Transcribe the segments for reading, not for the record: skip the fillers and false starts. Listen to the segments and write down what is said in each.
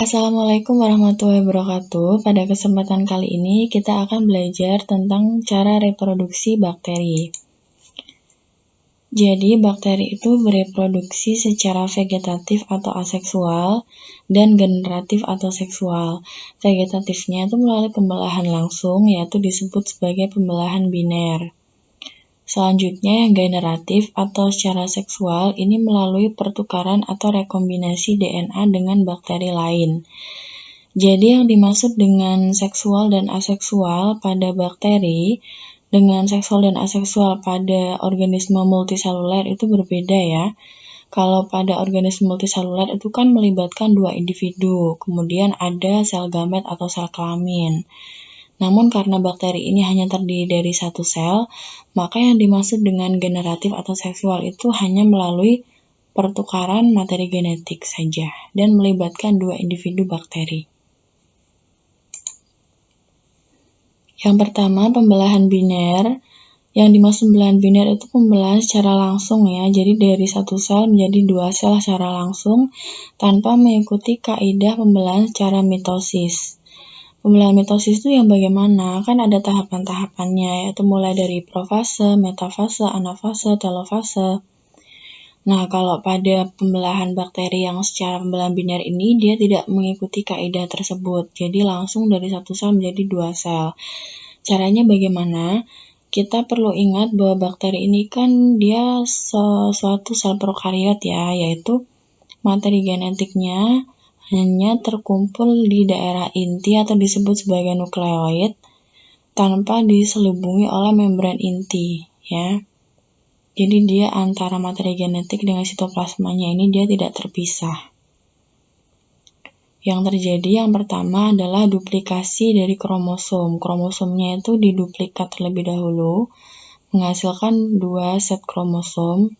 Assalamualaikum warahmatullahi wabarakatuh. Pada kesempatan kali ini kita akan belajar tentang cara reproduksi bakteri. Jadi bakteri itu bereproduksi secara vegetatif atau aseksual dan generatif atau seksual. Vegetatifnya itu melalui pembelahan langsung, yaitu disebut sebagai pembelahan biner. Selanjutnya yang generatif atau secara seksual ini melalui pertukaran atau rekombinasi DNA dengan bakteri lain. Jadi yang dimaksud dengan seksual dan aseksual pada bakteri dengan seksual dan aseksual pada organisme multiseluler itu berbeda ya. Kalau pada organisme multiseluler itu kan melibatkan dua individu, kemudian ada sel gamet atau sel kelamin. Namun karena bakteri ini hanya terdiri dari satu sel, maka yang dimaksud dengan generatif atau seksual itu hanya melalui pertukaran materi genetik saja dan melibatkan dua individu bakteri. Yang pertama, pembelahan biner. Yang dimaksud pembelahan biner itu pembelahan secara langsung ya, jadi dari satu sel menjadi dua sel secara langsung tanpa mengikuti kaidah pembelahan secara mitosis. Pembelahan mitosis itu yang bagaimana? Kan ada tahapan-tahapannya, yaitu mulai dari profase, metafase, anafase, telofase. Nah, kalau pada pembelahan bakteri yang secara pembelahan biner ini, dia tidak mengikuti kaidah tersebut. Jadi langsung dari satu sel menjadi dua sel. Caranya bagaimana? Kita perlu ingat bahwa bakteri ini kan dia suatu sel prokariot ya, yaitu materi genetiknya hanya terkumpul di daerah inti atau disebut sebagai nukleoid tanpa diselubungi oleh membran inti ya. Jadi dia antara materi genetik dengan sitoplasmanya ini dia tidak terpisah. Yang terjadi yang pertama adalah duplikasi dari kromosom. Kromosomnya itu diduplikat terlebih dahulu, menghasilkan dua set kromosom.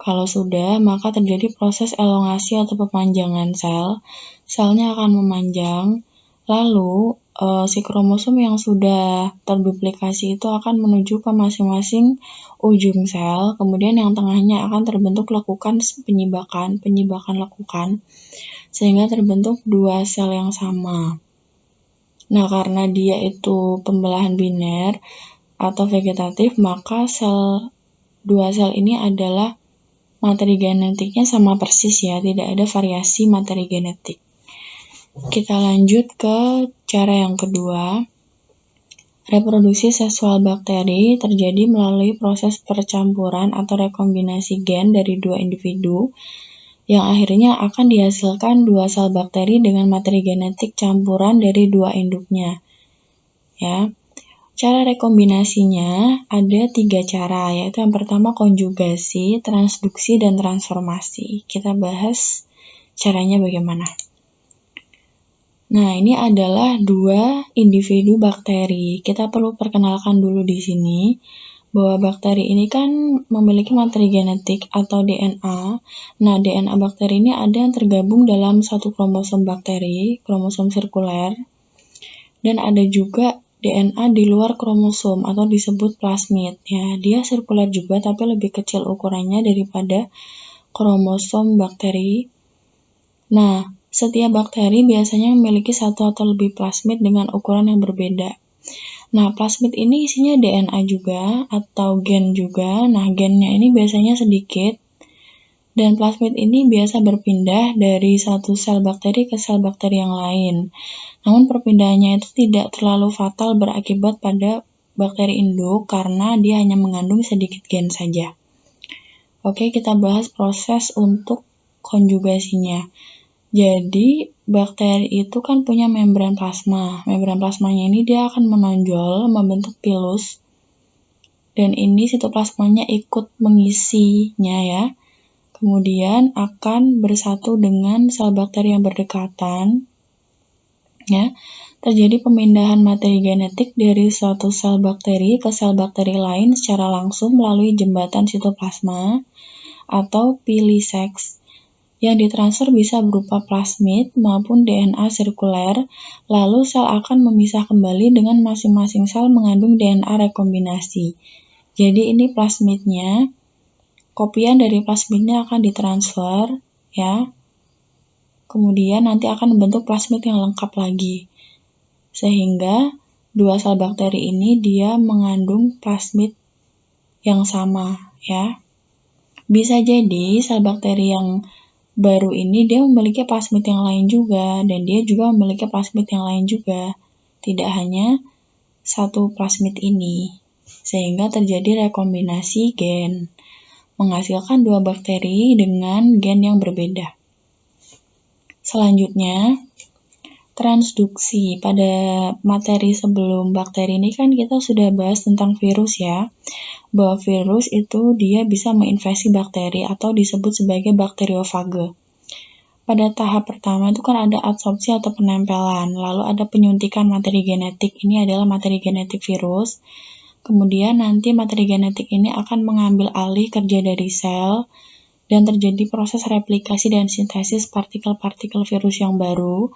Kalau sudah, maka terjadi proses elongasi atau pemanjangan sel. Selnya akan memanjang, lalu si kromosom yang sudah terduplikasi itu akan menuju ke masing-masing ujung sel, kemudian yang tengahnya akan terbentuk lekukan penyibakan lekukan, sehingga terbentuk dua sel yang sama. Nah, karena dia itu pembelahan biner atau vegetatif, maka dua sel ini adalah materi genetiknya sama persis ya, tidak ada variasi materi genetik. Kita lanjut ke cara yang kedua. Reproduksi seksual bakteri terjadi melalui proses percampuran atau rekombinasi gen dari dua individu yang akhirnya akan dihasilkan dua sel bakteri dengan materi genetik campuran dari dua induknya. Ya. Cara rekombinasinya ada 3 cara, yaitu yang pertama konjugasi, transduksi, dan transformasi. Kita bahas caranya bagaimana. Nah, ini adalah dua individu bakteri. Kita perlu perkenalkan dulu di sini bahwa bakteri ini kan memiliki materi genetik atau DNA. Nah, DNA bakteri ini ada yang tergabung dalam satu kromosom bakteri, kromosom sirkuler, dan ada juga DNA di luar kromosom atau disebut plasmid. Ya, dia sirkuler juga tapi lebih kecil ukurannya daripada kromosom bakteri. Nah, setiap bakteri biasanya memiliki satu atau lebih plasmid dengan ukuran yang berbeda. Nah, plasmid ini isinya DNA juga atau gen juga. Nah, gennya ini biasanya sedikit dan plasmid ini biasa berpindah dari satu sel bakteri ke sel bakteri yang lain. Namun perpindahannya itu tidak terlalu fatal berakibat pada bakteri induk karena dia hanya mengandung sedikit gen saja. Oke, kita bahas proses untuk konjugasinya. Jadi, bakteri itu kan punya membran plasma. Membran plasmanya ini dia akan menonjol, membentuk pilus. Dan ini sitoplasmanya ikut mengisinya ya. Kemudian akan bersatu dengan sel bakteri yang berdekatan. Ya, terjadi pemindahan materi genetik dari suatu sel bakteri ke sel bakteri lain secara langsung melalui jembatan sitoplasma atau piliseks. Yang ditransfer bisa berupa plasmid maupun DNA sirkuler, lalu sel akan memisah kembali dengan masing-masing sel mengandung DNA rekombinasi. Jadi ini plasmidnya, kopian dari plasmidnya akan ditransfer ya kemudian nanti akan membentuk plasmid yang lengkap lagi. Sehingga dua sel bakteri ini dia mengandung plasmid yang sama ya. Bisa jadi sel bakteri yang baru ini dia memiliki plasmid yang lain juga, dan dia juga memiliki plasmid yang lain juga. Tidak hanya satu plasmid ini. Sehingga terjadi rekombinasi gen, menghasilkan dua bakteri dengan gen yang berbeda. Selanjutnya, transduksi. Pada materi sebelum bakteri ini kan kita sudah bahas tentang virus ya, bahwa virus itu dia bisa menginfeksi bakteri atau disebut sebagai bakteriofage. Pada tahap pertama itu kan ada adsorpsi atau penempelan, lalu ada penyuntikan materi genetik, ini adalah materi genetik virus. Kemudian nanti materi genetik ini akan mengambil alih kerja dari sel, dan terjadi proses replikasi dan sintesis partikel-partikel virus yang baru,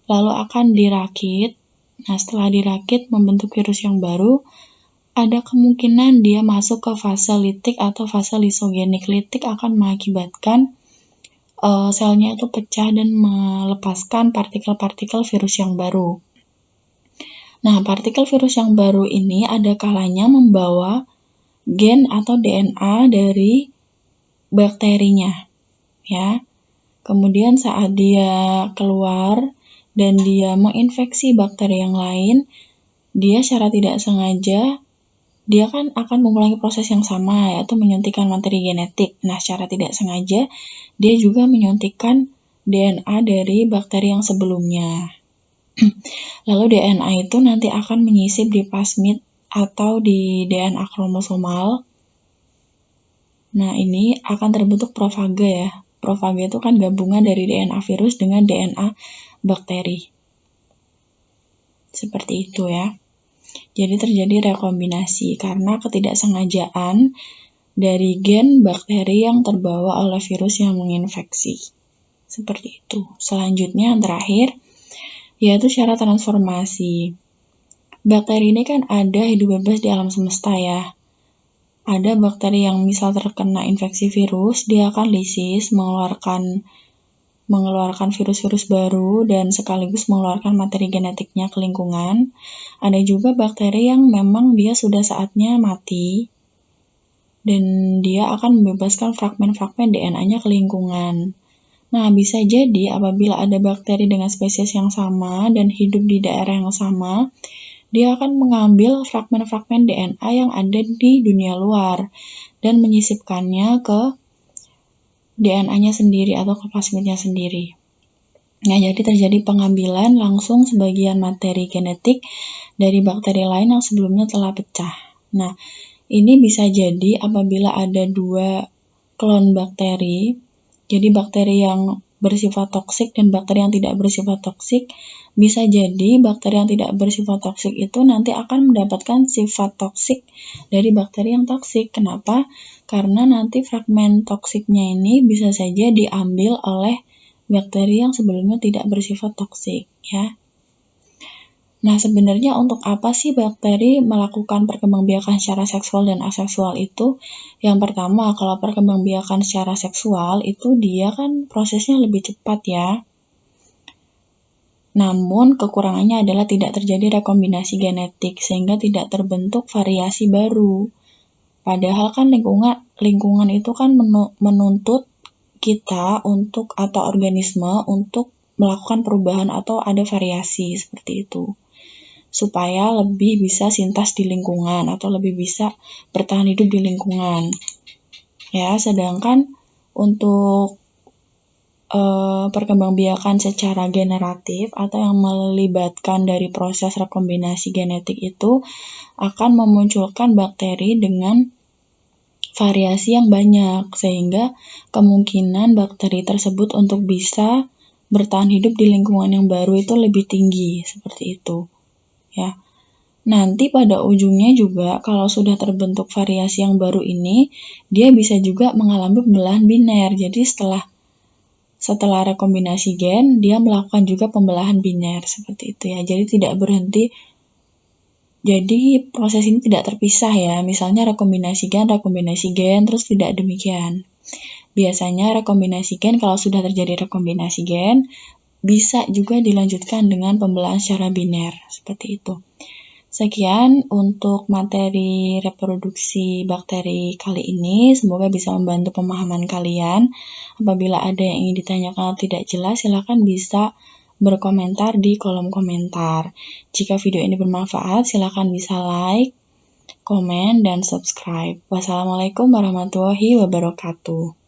lalu akan dirakit. Nah, setelah dirakit membentuk virus yang baru, ada kemungkinan dia masuk ke fase litik atau fase lisogenik. Litik akan mengakibatkan selnya itu pecah dan melepaskan partikel-partikel virus yang baru. Nah, partikel virus yang baru ini ada kalanya membawa gen atau DNA dari bakterinya, ya. Kemudian saat dia keluar dan dia menginfeksi bakteri yang lain, dia secara tidak sengaja dia kan akan mengulangi proses yang sama, yaitu menyuntikkan materi genetik. Nah, secara tidak sengaja dia juga menyuntikkan DNA dari bakteri yang sebelumnya. Lalu DNA itu nanti akan menyisip di plasmid atau di DNA kromosomal. Nah, ini akan terbentuk profage ya. Profage itu kan gabungan dari DNA virus dengan DNA bakteri. Seperti itu ya. Jadi terjadi rekombinasi karena ketidaksengajaan dari gen bakteri yang terbawa oleh virus yang menginfeksi. Seperti itu. Selanjutnya yang terakhir, yaitu syarat transformasi. Bakteri ini kan ada hidup bebas di alam semesta ya. Ada bakteri yang misal terkena infeksi virus, dia akan lisis, mengeluarkan virus-virus baru dan sekaligus mengeluarkan materi genetiknya ke lingkungan. Ada juga bakteri yang memang dia sudah saatnya mati dan dia akan membebaskan fragmen-fragmen DNA-nya ke lingkungan. Nah, bisa jadi apabila ada bakteri dengan spesies yang sama dan hidup di daerah yang sama, dia akan mengambil fragmen-fragmen DNA yang ada di dunia luar dan menyisipkannya ke DNA-nya sendiri atau ke plasmidnya sendiri. Nah, jadi terjadi pengambilan langsung sebagian materi genetik dari bakteri lain yang sebelumnya telah pecah. Nah, ini bisa jadi apabila ada dua klon bakteri, jadi bakteri yang bersifat toksik dan bakteri yang tidak bersifat toksik, bisa jadi bakteri yang tidak bersifat toksik itu nanti akan mendapatkan sifat toksik dari bakteri yang toksik. Kenapa? Karena nanti fragmen toksiknya ini bisa saja diambil oleh bakteri yang sebelumnya tidak bersifat toksik, ya. Nah, sebenarnya untuk apa sih bakteri melakukan perkembangbiakan secara seksual dan aseksual itu? Yang pertama, kalau perkembangbiakan secara seksual itu dia kan prosesnya lebih cepat ya. Namun, kekurangannya adalah tidak terjadi rekombinasi genetik sehingga tidak terbentuk variasi baru. Padahal kan lingkungan itu kan menuntut kita untuk atau organisme untuk melakukan perubahan atau ada variasi seperti itu, supaya lebih bisa sintas di lingkungan atau lebih bisa bertahan hidup di lingkungan. Ya, sedangkan untuk perkembangbiakan secara generatif atau yang melibatkan dari proses rekombinasi genetik itu akan memunculkan bakteri dengan variasi yang banyak, sehingga kemungkinan bakteri tersebut untuk bisa bertahan hidup di lingkungan yang baru itu lebih tinggi, seperti itu. Ya. Nanti pada ujungnya juga kalau sudah terbentuk variasi yang baru ini, dia bisa juga mengalami pembelahan biner. Jadi setelah rekombinasi gen, dia melakukan juga pembelahan biner seperti itu ya. Jadi tidak berhenti. Jadi proses ini tidak terpisah ya. Misalnya rekombinasi gen, terus tidak demikian. Biasanya rekombinasi gen, kalau sudah terjadi rekombinasi gen, bisa juga dilanjutkan dengan pembelahan secara biner, seperti itu. Sekian untuk materi reproduksi bakteri kali ini, semoga bisa membantu pemahaman kalian. Apabila ada yang ingin ditanyakan atau tidak jelas, silakan bisa berkomentar di kolom komentar. Jika video ini bermanfaat, silakan bisa like, komen, dan subscribe. Wassalamualaikum warahmatullahi wabarakatuh.